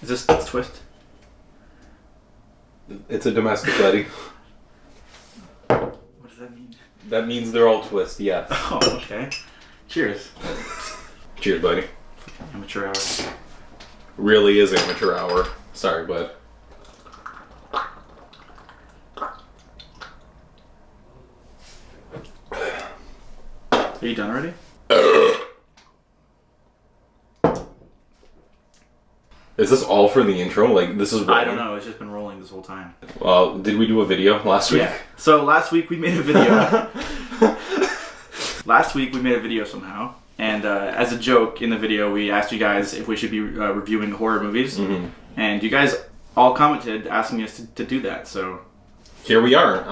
Is this a twist? It's a domestic wedding. What does that mean? That means they're all twist, yeah. Oh, okay. Cheers. Cheers, buddy. Amateur hour. Really is amateur hour. Sorry, bud. Are you done already? Is this all for the intro? Like, this is rolling? I don't know. It's just been rolling this whole time. Did we do a video last week? Yeah. So last week we made a video. Last week we made a video somehow. And as a joke in the video, we asked you guys if we should be reviewing horror movies. Mm-hmm. And you guys all commented asking us to do that. So here we are.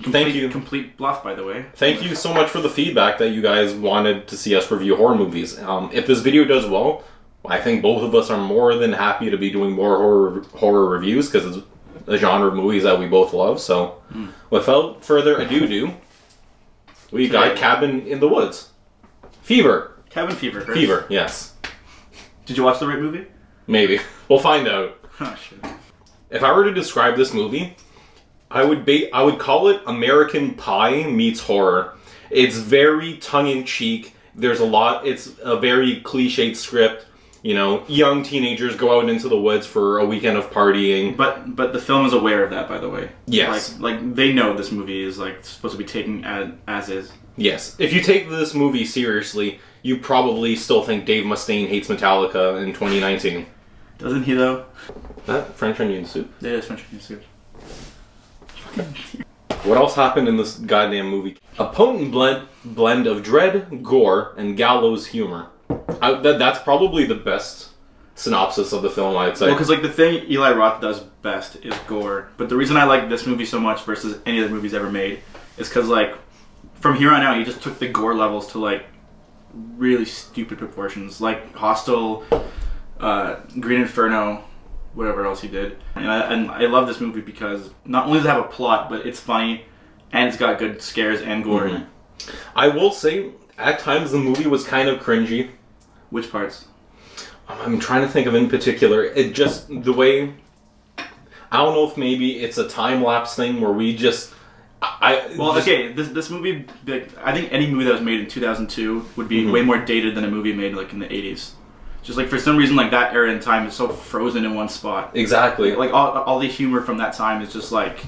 Thank you. Complete bluff, by the way. Thank you so much for the feedback that you guys wanted to see us review horror movies. If this video does well, I think both of us are more than happy to be doing more horror reviews because it's a genre of movies that we both love. So without further ado, we got Cabin in the Woods. Fever. Cabin Fever, Chris. Fever, yes. Did you watch the right movie? Maybe. We'll find out. Oh, shit. If I were to describe this movie, I would call it American Pie meets horror. It's very tongue-in-cheek. It's a very cliched script. You know, young teenagers go out into the woods for a weekend of partying. But the film is aware of that, by the way. Yes. Like they know this movie is like supposed to be taken as is. Yes. If you take this movie seriously, you probably still think Dave Mustaine hates Metallica in 2019. Doesn't he though? That French onion soup? Yeah, it's French onion soup. What else happened in this goddamn movie? A potent blend of dread, gore, and gallows humor. That's probably the best synopsis of the film, I'd say. Well, because like the thing Eli Roth does best is gore. But the reason I like this movie so much versus any other movies ever made is because like from here on out, he just took the gore levels to like really stupid proportions, like Hostel, Green Inferno, whatever else he did. And I love this movie because not only does it have a plot, but it's funny and it's got good scares and gore in it. I will say, at times the movie was kind of cringy. Which parts? I'm trying to think of in particular. It just, the way, I don't know if maybe it's a time-lapse thing where we just... Okay, this movie, I think any movie that was made in 2002 would be way more dated than a movie made like in the 80s. Just like for some reason, like that era in time is so frozen in one spot. Exactly. Like all the humor from that time is just like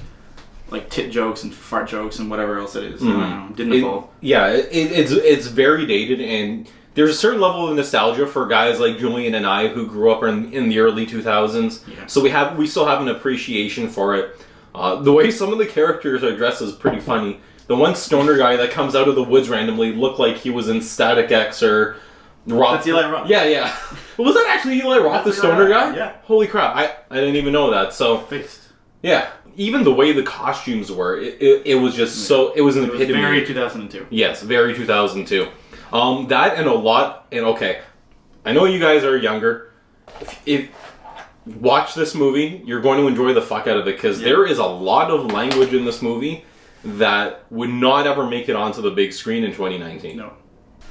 tit jokes and fart jokes and whatever else it is. I don't know. Didn't evolve. Yeah, it's very dated, and there's a certain level of nostalgia for guys like Julian and I who grew up in the early 2000s. Yeah. So we still have an appreciation for it. The way some of the characters are dressed is pretty funny. The one stoner guy that comes out of the woods randomly looked like he was in Static X or Roth. That's Eli Roth. Yeah. Was that actually Eli Roth, the stoner guy? Yeah. Holy crap! I didn't even know that. So fixed. Yeah. Even the way the costumes were, it was just so... It was an epitome. It was very 2002. Yes, very 2002. That and a lot... And okay, I know you guys are younger. If watch this movie, you're going to enjoy the fuck out of it, because there is a lot of language in this movie that would not ever make it onto the big screen in 2019. No.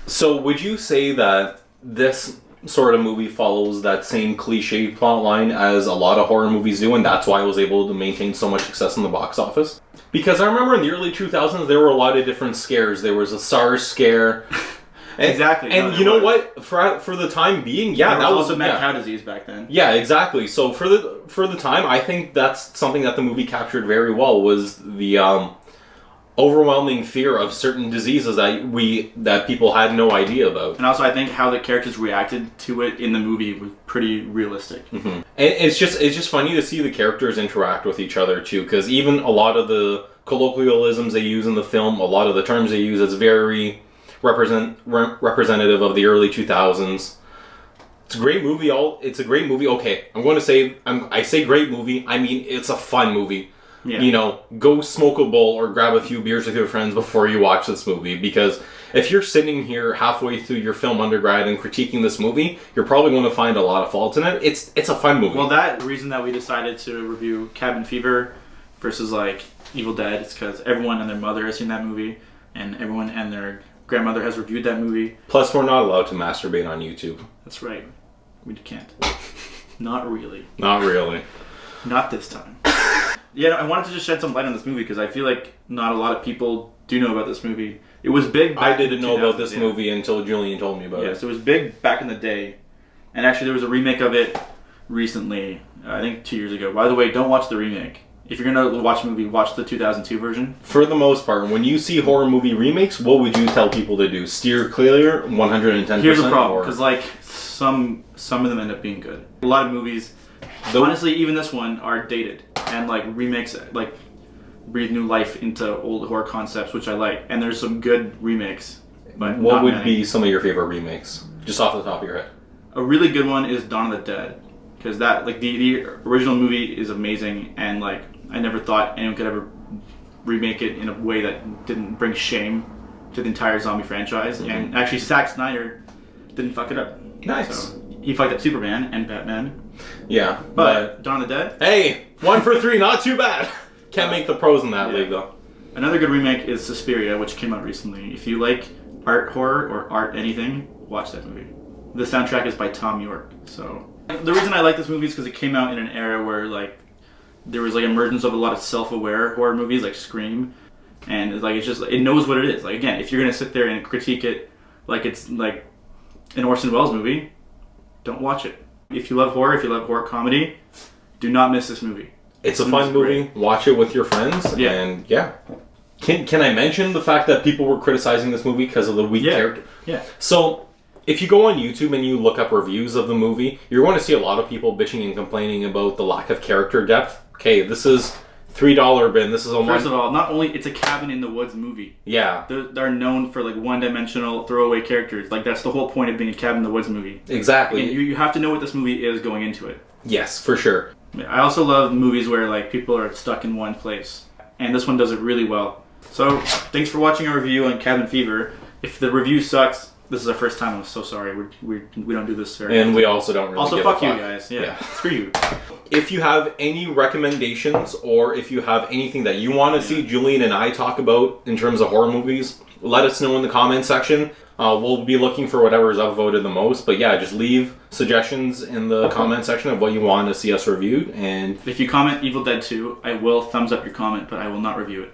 So would you say that this sort of movie follows that same cliche plot line as a lot of horror movies do, and that's why it was able to maintain so much success in the box office? Because I remember in the early 2000s there were a lot of different scares. There was a SARS scare. Exactly. And you know what? For the time being, that was also mad cow disease back then. Yeah, exactly. So for the time, I think that's something that the movie captured very well, was the overwhelming fear of certain diseases that people had no idea about. And also, I think how the characters reacted to it in the movie was pretty realistic. Mm-hmm. And it's just funny to see the characters interact with each other too, because even a lot of the colloquialisms they use in the film, a lot of the terms they use, it's very representative of the early 2000s. It's a great movie. It's a great movie. Okay, I'm going to say I say great movie. I mean, it's a fun movie. Yeah. You know, go smoke a bowl or grab a few beers with your friends before you watch this movie, because if you're sitting here halfway through your film undergrad and critiquing this movie, you're probably going to find a lot of faults in it. It's a fun movie. Well, that reason that we decided to review Cabin Fever versus like Evil Dead is because everyone and their mother has seen that movie, and everyone and their grandmother has reviewed that movie. Plus, we're not allowed to masturbate on YouTube. That's right. We can't. Not really. Not really. Not this time. Yeah, I wanted to just shed some light on this movie because I feel like not a lot of people do know about this movie. It was big back I in the didn't know about 2000s, this yeah. movie until Julian told me about it. Yes, it was big back in the day. And actually there was a remake of it recently, I think 2 years ago. By the way, don't watch the remake. If you're going to watch a movie, watch the 2002 version. For the most part, when you see horror movie remakes, what would you tell people to do? Steer clear 110%? Here's the problem, because like some of them end up being good. A lot of movies, honestly, even this one, are dated. And like remakes, like breathe new life into old horror concepts, which I like. And there's some good remakes. But what not would many. be some of your favorite remakes? Just off the top of your head. A really good one is Dawn of the Dead. Because that, like, the original movie is amazing, and like I never thought anyone could ever remake it in a way that didn't bring shame to the entire zombie franchise. Mm-hmm. And actually, Zack Snyder didn't fuck it up. Nice. So, he fucked up Superman and Batman. Yeah. But Dawn of the Dead? Hey, 1 for 3, not too bad. Can't make the pros in that league, though. Another good remake is Suspiria, which came out recently. If you like art horror or art anything, watch that movie. The soundtrack is by Tom York. So the reason I like this movie is because it came out in an era where like there was like emergence of a lot of self-aware horror movies like Scream, and it's like it's just it knows what it is. Like again, if you're gonna sit there and critique it like it's like an Orson Welles movie, don't watch it. If you love horror comedy, do not miss this movie. It's a fun movie. Great. Watch it with your friends. Yeah. And yeah. Can I mention the fact that people were criticizing this movie because of the weak character? Yeah. So, if you go on YouTube and you look up reviews of the movie, you're going to see a lot of people bitching and complaining about the lack of character depth. Okay, this is $3 bin. This is a First of all, not only it's a cabin in the woods movie. Yeah. They're known for like one-dimensional throwaway characters. Like that's the whole point of being a cabin in the woods movie. Exactly. Again, you have to know what this movie is going into it. Yes, for sure. I also love movies where like people are stuck in one place, and this one does it really well. So thanks for watching our review on Cabin Fever. If the review sucks, this is our first time. I'm so sorry. We don't do this very And often. we also don't really Also, give fuck a you fuck. guys. Yeah, screw you. If you have any recommendations or if you have anything that you want to see Julian and I talk about in terms of horror movies, let us know in the comment section. We'll be looking for whatever's upvoted the most. But yeah, just leave suggestions in the comment section of what you want to see us reviewed. And If you comment Evil Dead 2, I will thumbs up your comment, but I will not review it.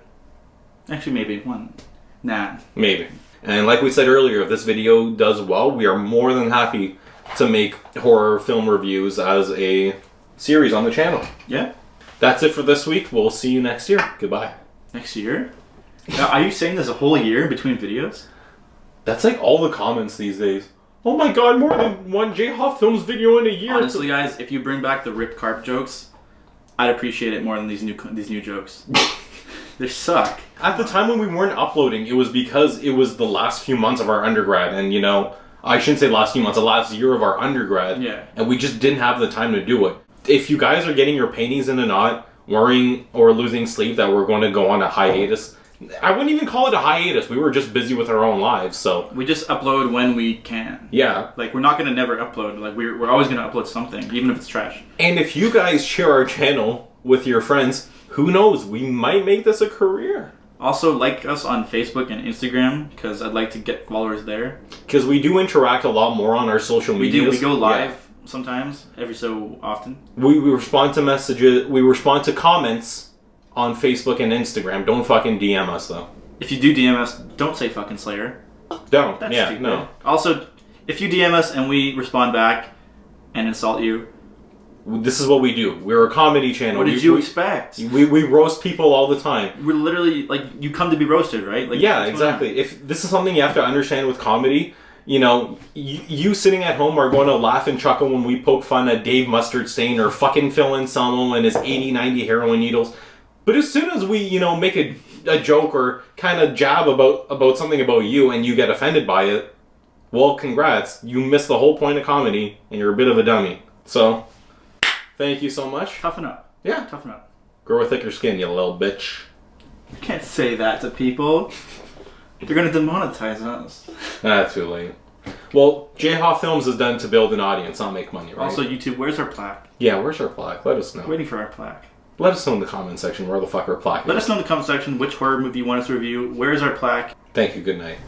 Actually, maybe one. Nah. maybe. And like we said earlier, if this video does well, we are more than happy to make horror film reviews as a series on the channel. Yeah. That's it for this week. We'll see you next year. Goodbye. Next year? Now, are you saying there's a whole year between videos? That's like all the comments these days. Oh my god, more than one Jhoffilms video in a year. Honestly, guys, if you bring back the ripped carp jokes, I'd appreciate it more than these new jokes. They suck. At the time when we weren't uploading, it was because it was the last few months of our undergrad, and you know, I shouldn't say last few months, the last year of our undergrad. Yeah. And we just didn't have the time to do it. If you guys are getting your panties in a knot, worrying or losing sleep that we're going to go on a hiatus, I wouldn't even call it a hiatus. We were just busy with our own lives, so. We just upload when we can. Yeah. Like, we're not going to never upload. Like, we're always going to upload something, even if it's trash. And if you guys share our channel with your friends, who knows, we might make this a career. Also, like us on Facebook and Instagram, because I'd like to get followers there. Because we do interact a lot more on our social media. We go live sometimes, every so often. We respond to messages, we respond to comments on Facebook and Instagram. Don't fucking DM us, though. If you do DM us, don't say fucking Slayer. Don't. That's yeah, stupid. no. Also, if you DM us and we respond back and insult you, This is what we do. We're a comedy channel. what did you expect? We roast people all the time. We're literally, like, you come to be roasted, right? Like, Yeah, what's going on? exactly. If this is something you have to understand with comedy, you know, you sitting at home are going to laugh and chuckle when we poke fun at Dave Mustard Stain or fucking Phil Anselmo and his 80-90 heroin needles. But as soon as we, you know, make a joke or kind of jab about something about you and you get offended by it, well, congrats. You missed the whole point of comedy and you're a bit of a dummy. So, thank you so much. Toughen up. Yeah. Toughen up. Grow a thicker skin, you little bitch. You can't say that to people. They're going to demonetize us. Too late. Well, Jhoffilms is done to build an audience, not make money, right? Also, YouTube, where's our plaque? Yeah, where's our plaque? Let us know. Waiting for our plaque. Let us know in the comment section where the fuck our plaque is. Let us know in the comment section which horror movie you want us to review. Where's our plaque? Thank you, good night.